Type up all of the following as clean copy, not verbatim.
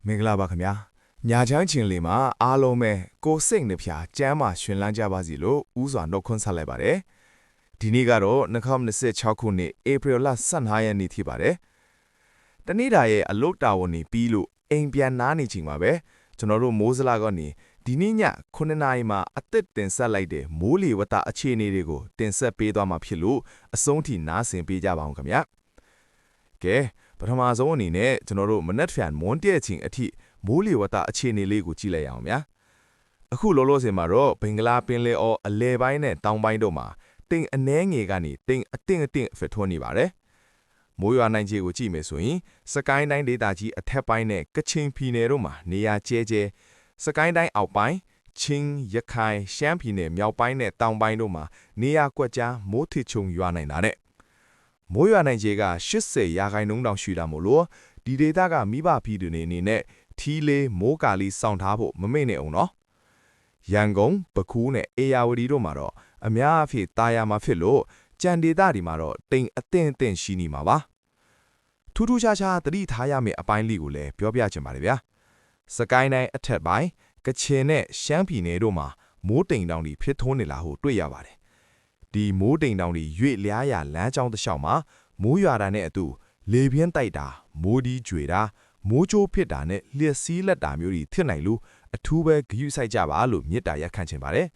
မင်္ဂလာပါခင်ဗျာညာချမ်းချင်းလေးမှာအားလုံးပဲကိုစိတ်နှဖျားကျမ်းမာရှင်လန်းကြပါစီလို့ဥစွာနှုတ်ခွန်းဆက်လိုက်ပါတယ်ဒီနေ့ကတော့2026ခုနှစ်ဧပြီလ15ရက်နေ့ဖြစ်ပါတယ်တနေ့တာရဲ့အလုတ်တာဝန်နေပြီးလို့အိမ်ပြန်နားနေချိန်မှာပဲကျွန်တော်တို့မိုးစလာကနေဒီနေ့ည9နာရီမှာအသက်တင်ဆက်လိုက်တဲ့မိုးလေဝသအခြေအနေတွေကိုတင်ဆက်ပေးသွားမှာဖြစ်လို့အဆုံးထိနားဆင်ပေးကြပါအောင်ခင်ဗျာကဲပထမဆုံးအနေနဲ့ကျွန်တော်တို့မနက်ဖြန်မွန်းတဲ့ချိန်အထိမိုးလေဝသအခြေအနေလေးကိုကြည့်လိုက်ရအောင်ဗျာအခုလောလောဆယ်မှာတော့ဘင်္ဂလားပင်လယ်အော်အလဲပိုင်းနဲ့တောင်ပိုင်းတို့မှာတိမ်အနှဲငယ်ကနေတိမ်အတင့်ဖက်ထွန်းနေပါတယ်မိုးရွာနိုင်ခြေကိုကြည့်မယ်ဆိုရင်စကိုင်းတိုင်းဒေသကြီးအထက်ပိုင်းနဲ့ကချင်ပြည်နယ်တို့မှာနေရာကျဲကျဲစကိုင်းတိုင်းအောက်ပိုင်းချင်းရခိုင်ရှမ်းပြည်နယ်မြောက်ပိုင်းနဲ့တောင်ပိုင်းတို့မှာနေရာကွက်ကြားမိုးထစ်ချုံရွာနိုင်တာတဲ့မိုးရွာနိုင်ခြေက80%တောင်ရှိတာမို့လို့ဒီဒေသကမိဘပြည်သူတွေအနေနဲ့ထီးလေးမိုးကာလေးစောင့်ထားဖို့မမေ့နဲ့အောင်နော်ရန်ကုန်ပကူးနဲ့အေယာဝတီတို့မှာတော့အများအဖြစ်တာယာမှာဖြစ်လို့ကြံဒေသတွေမှာတော့တိမ်အသင့်ရှိနေမှာပါထူးထူးခြားခြားသတိထားရမယ့်အပိုင်းလေးကိုလည်းပြောပြချင်ပါတယ်ဗျာစကိုင်းတိုင်းအထက်ပိုင်းကချင်နဲ့ရှမ်းပြည်နယ်တို့မှာမိုးတိမ်တောင်တွေဖြစ်ထွန်းနေလာဟုတွေ့ရပါတယ်ဒီမိုးတိမ်တောင်တွေရွေ့လျားရလမ်းကြောင်းတစ်လျှောက်မှာမိုးရွာတာနဲ့အတူလေပြင်းတိုက်တာမိုးဒီကျွေတာမိုးချိုးဖြစ်တာနဲ့လျှက်စီးလက်တာမျိုးတွေဖြစ်နိုင်လို့အထူးပဲဂရုစိုက်ကြပါလို့မြစ်တာရက်ခံချင်ပါတယ်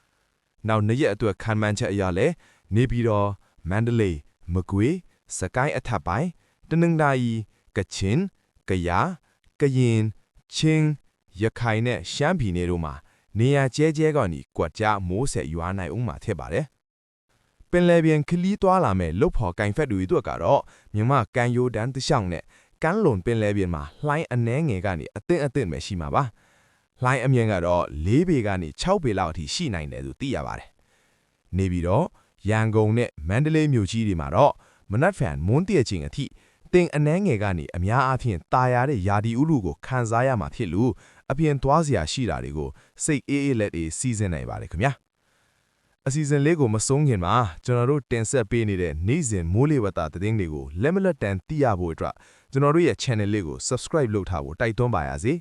။နောက်နေ့ရက်အတွက်ခံမှန်းချက်အရလဲနေပြည်တော်မန္တလေးမကွေးစကိုင်းအထက်ပိုင်းတနင်္သာရီကချင်ကယားကရင်ချင်းရခိုင်နဲ့ရှမ်းပြည်နယ်တို့မှာနေရာကျဲကနေကွက်ကြားမိုးဆက်ရွာနိုင်ဦးမှာဖြစ်ပါတယ်။ပင်လယ်ပြင်ခလီးသွားလာမဲ့လုတ်ဖော်ကင်ဖက်တွေအတွက်ကတော့မြမကန်ယိုဒန်တရှောင်းနဲ့ကမ်းလွန်ပင်လယ်ပြင်မှာလှိုင်းအနှဲငယ်ကနေအသင့်ပဲရှိမှာပါလှိုင်းအမြင့်ကတော့4ပေကနေ6ပေလောက်အထိရှိနိုင်တယ်လို့သိရပါတယ်နေပြီးတော့ရန်ကုန်နဲ့မန္တလေးမြို့ကြီးတွေမှာတော့မနက်ဖြန်မွန်းတည့်ချိန်အထိတင်အနှဲငယ်ကနေအများအားဖြင့်တာယာတဲ့ယာဒီဥလူကိုခံစားရမှာဖြစ်လို့အပြင်သွားစရာရှိတာတွေကိုစိတ်အေးလက်အေးစီစဉ်နိုင်ပါတယ်ခင်ဗျာအစီအစဉ်လေးကိုမဆုံးခင်မှာကျွန်တော်တို့တင်ဆက်ပေးနေတဲ့နေ့စဉ်မိုးလေဝသသတင်းတွေကိုလက်မလက်တန်သိရဖို့အတွက်ကျွန်တော်တို့ရဲ့ channel လေးကို subscribe လုပ်ထားဖို့တိုက်တွန်းပါရစေ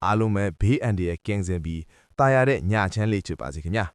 အားလုံးပဲဘေးအန္တရာယ်ကင်းစင်ပြီးတာယာတဲ့ညချမ်းလေးချစ်ပါစေခင်ဗျာ